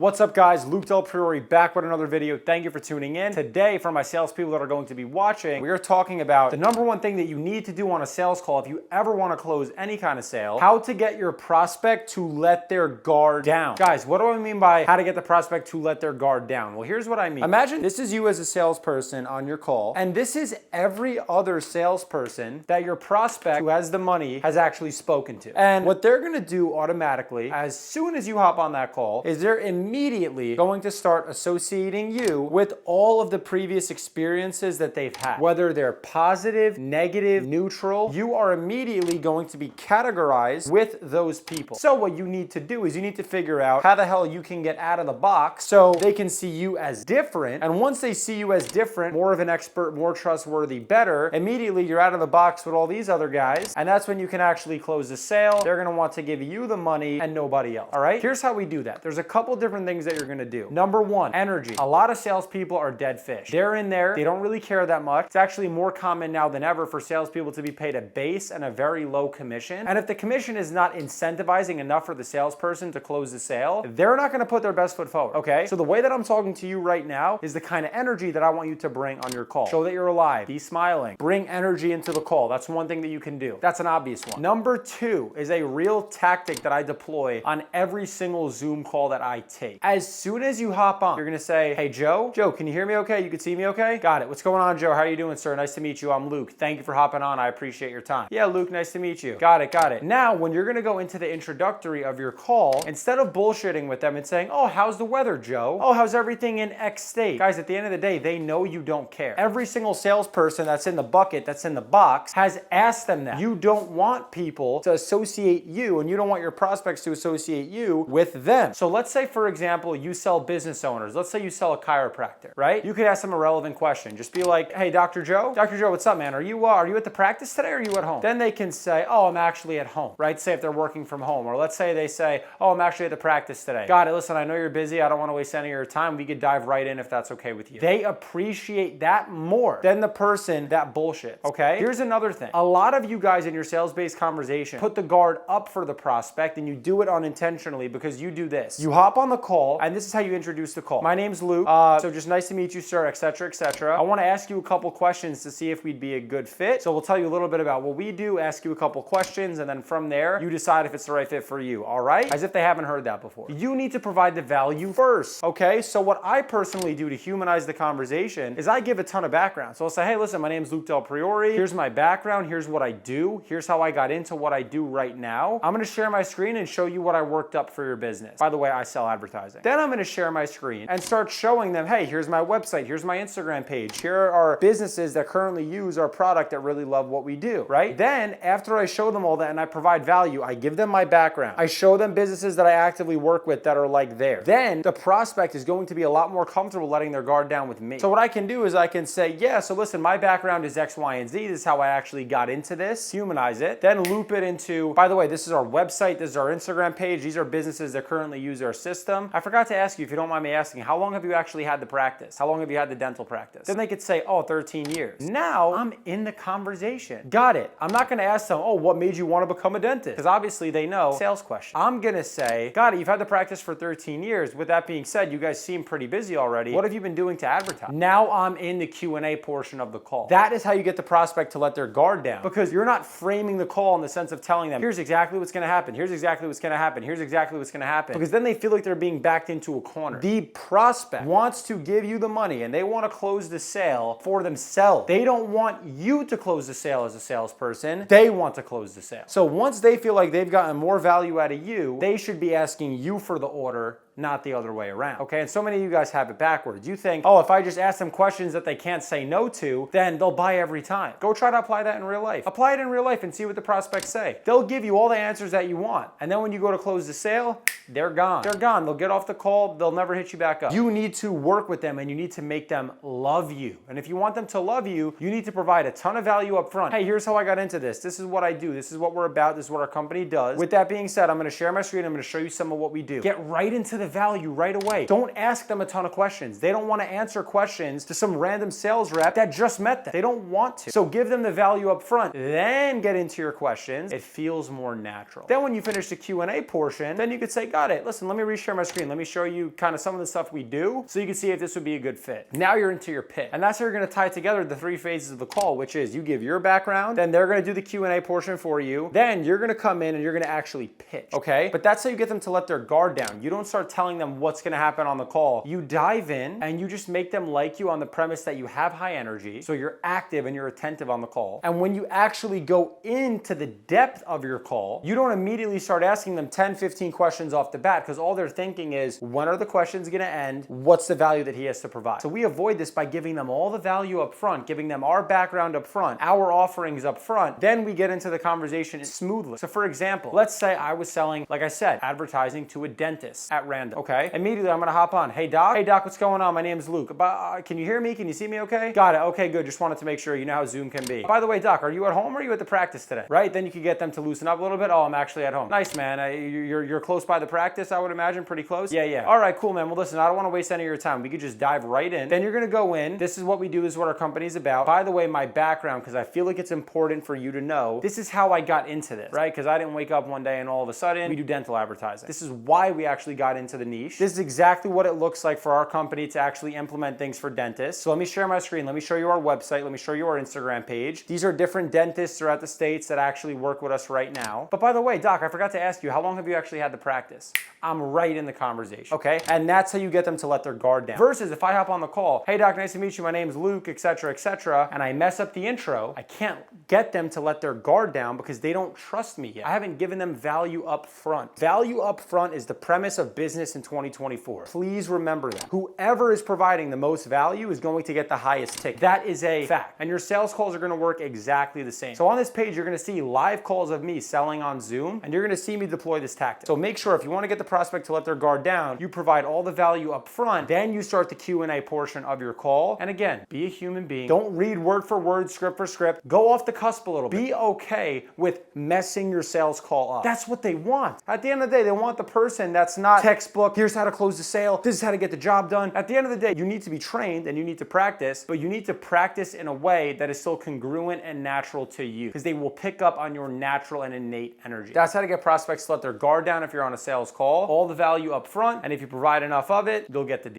What's up guys, Luke Del Priore back with another video. Thank you for tuning in. Today, for my salespeople that are going to be watching, we are talking about the number one thing that you need to do on a sales call if you ever want to close any kind of sale, how to get your prospect to let their guard down. Guys, what do I mean by how to get the prospect to let their guard down? Well, here's what I mean. Imagine this is you as a salesperson on your call, and this is every other salesperson that your prospect who has the money has actually spoken to. And what they're gonna do automatically, as soon as you hop on that call, is they're immediately going to start associating you with all of the previous experiences that they've had. Whether they're positive, negative, neutral, you are immediately going to be categorized with those people. So what you need to do is you need to figure out how the hell you can get out of the box so they can see you as different. And once they see you as different, more of an expert, more trustworthy, better, immediately you're out of the box with all these other guys. And that's when you can actually close the sale. They're gonna want to give you the money and nobody else. All right, here's how we do that. There's a couple different things that you're gonna do. Number one, energy. A lot of salespeople are dead fish. They're in there, they don't really care that much. It's actually more common now than ever for salespeople to be paid a base and a very low commission. And if the commission is not incentivizing enough for the salesperson to close the sale, they're not gonna put their best foot forward, okay? So the way that I'm talking to you right now is the kind of energy that I want you to bring on your call. Show that you're alive, be smiling, bring energy into the call. That's one thing that you can do. That's an obvious one. Number two is a real tactic that I deploy on every single Zoom call that I take. As soon as you hop on, you're gonna say, hey Joe, can you hear me okay? You can see me okay? Got it. What's going on, Joe? How are you doing, sir? Nice to meet you. I'm Luke. Thank you for hopping on. I appreciate your time. Yeah, Luke, nice to meet you. Got it, got it. Now, when you're gonna go into the introductory of your call, instead of bullshitting with them and saying, oh, how's the weather, Joe? Oh, how's everything in X state? Guys, at the end of the day, they know you don't care. Every single salesperson that's in the bucket, that's in the box, has asked them that. You don't want people to associate you, and you don't want your prospects to associate you with them. So let's say, for example, you sell business owners. Let's say you sell a chiropractor, right? You could ask them a relevant question. Just be like, hey, Dr. Joe, what's up, man? Are you at the practice today or are you at home? Then they can say, oh, I'm actually at home, right? Say if they're working from home. Or let's say they say, oh, I'm actually at the practice today. Got it. Listen, I know you're busy. I don't want to waste any of your time. We could dive right in if that's okay with you. They appreciate that more than the person that bullshits, okay? Here's another thing. A lot of you guys in your sales-based conversation put the guard up for the prospect, and you do it unintentionally because you do this. You hop on the call, and this is how you introduce the call. My name's Luke, so just nice to meet you, sir, etc., etc. I want to ask you a couple questions to see if we'd be a good fit. So we'll tell you a little bit about what we do, ask you a couple questions, and then from there, you decide if it's the right fit for you, all right? As if they haven't heard that before. You need to provide the value first, okay? So what I personally do to humanize the conversation is I give a ton of background. So I'll say, hey, listen, my name's Luke Del Priore. Here's my background. Here's what I do. Here's how I got into what I do right now. I'm going to share my screen and show you what I worked up for your business. By the way, I sell advertising. Then I'm going to share my screen and start showing them, hey, here's my website. Here's my Instagram page. Here are businesses that currently use our product that really love what we do, right? Then after I show them all that and I provide value, I give them my background. I show them businesses that I actively work with that are like there. Then the prospect is going to be a lot more comfortable letting their guard down with me. So what I can do is I can say, yeah, so listen, my background is X, Y, and Z. This is how I actually got into this. Humanize it. Then loop it into, by the way, this is our website. This is our Instagram page. These are businesses that currently use our system. I forgot to ask you, if you don't mind me asking, how long have you actually had the practice? How long have you had the dental practice? Then they could say, oh, 13 years. Now I'm in the conversation. Got it. I'm not going to ask them, oh, what made you want to become a dentist? Because obviously they know sales question. I'm going to say, got it. You've had the practice for 13 years. With that being said, you guys seem pretty busy already. What have you been doing to advertise? Now I'm in the Q&A portion of the call. That is how you get the prospect to let their guard down, because you're not framing the call in the sense of telling them, here's exactly what's going to happen. Here's exactly what's going to happen. Here's exactly what's going to happen. Because then they feel like they're being backed into a corner. The prospect wants to give you the money and they want to close the sale for themselves. They don't want you to close the sale as a salesperson. They want to close the sale. So once they feel like they've gotten more value out of you, they should be asking you for the order, not the other way around, okay? And so many of you guys have it backwards. You think, oh, if I just ask them questions that they can't say no to, then they'll buy every time. Go try to apply that in real life. Apply it in real life and see what the prospects say. They'll give you all the answers that you want. And then when you go to close the sale, they're gone. They're gone. They'll get off the call. They'll never hit you back up. You need to work with them and you need to make them love you. And if you want them to love you, you need to provide a ton of value up front. Hey, here's how I got into this. This is what I do. This is what we're about. This is what our company does. With that being said, I'm going to share my screen. I'm going to show you some of what we do. Get right into the value right away. Don't ask them a ton of questions. They don't want to answer questions to some random sales rep that just met them. They don't want to. So give them the value up front, then get into your questions. It feels more natural. Then when you finish the Q&A portion, then you could say, got it. Listen, let me reshare my screen. Let me show you kind of some of the stuff we do so you can see if this would be a good fit. Now you're into your pitch. And that's how you're going to tie together the 3 phases of the call, which is you give your background, then they're going to do the Q&A portion for you. Then you're going to come in and you're going to actually pitch. Okay? But that's how you get them to let their guard down. You don't start telling them what's going to happen on the call. You dive in and you just make them like you on the premise that you have high energy. So you're active and you're attentive on the call. And when you actually go into the depth of your call, you don't immediately start asking them 10, 15 questions off the bat because all they're thinking is, when are the questions going to end? What's the value that he has to provide? So we avoid this by giving them all the value up front, giving them our background up front, our offerings up front. Then we get into the conversation smoothly. So for example, let's say I was selling, like I said, advertising to a dentist at random. Okay. Immediately I'm going to hop on. Hey doc, what's going on? My name is Luke. Can you hear me? Can you see me okay? Got it. Okay, good. Just wanted to make sure. You know how Zoom can be. By the way, doc, are you at home or are you at the practice today? Right? Then you can get them to loosen up a little bit. Oh, I'm actually at home. Nice, man. You're close by the practice, I would imagine. Pretty close? Yeah. All right, cool, man. Well, listen, I don't want to waste any of your time. We could just dive right in. Then you're going to go in. This is what we do. This is what our company's about. By the way, my background, because I feel like it's important for you to know, this is how I got into this, right? Because I didn't wake up one day and all of a sudden we do dental advertising. This is why we actually got into the niche. This is exactly what it looks like for our company to actually implement things for dentists. So let me share my screen. Let me show you our website. Let me show you our Instagram page. These are different dentists throughout the states that actually work with us right now. But by the way, doc, I forgot to ask you, how long have you actually had the practice? I'm right in the conversation, okay? And that's how you get them to let their guard down. Versus if I hop on the call, hey doc, nice to meet you, my name's Luke, etc., and I mess up the intro, I can't get them to let their guard down because they don't trust me yet. I haven't given them value up front. Value up front is the premise of business in 2024. Please remember that. Whoever is providing the most value is going to get the highest ticket. That is a fact. And your sales calls are going to work exactly the same. So on this page, you're going to see live calls of me selling on Zoom, and you're going to see me deploy this tactic. So make sure if you want to get the prospect to let their guard down, you provide all the value up front, then you start the Q&A portion of your call. And again, be a human being. Don't read word for word, script for script. Go off the cusp a little bit. Be okay with messing your sales call up. That's what they want. At the end of the day, they want the person that's not textbook, here's how to close the sale, this is how to get the job done. At the end of the day, you need to be trained and you need to practice, but you need to practice in a way that is still congruent and natural to you because they will pick up on your natural and innate energy. That's how to get prospects to let their guard down if you're on a sales call. All the value up front, and if you provide enough of it, you'll get the deal.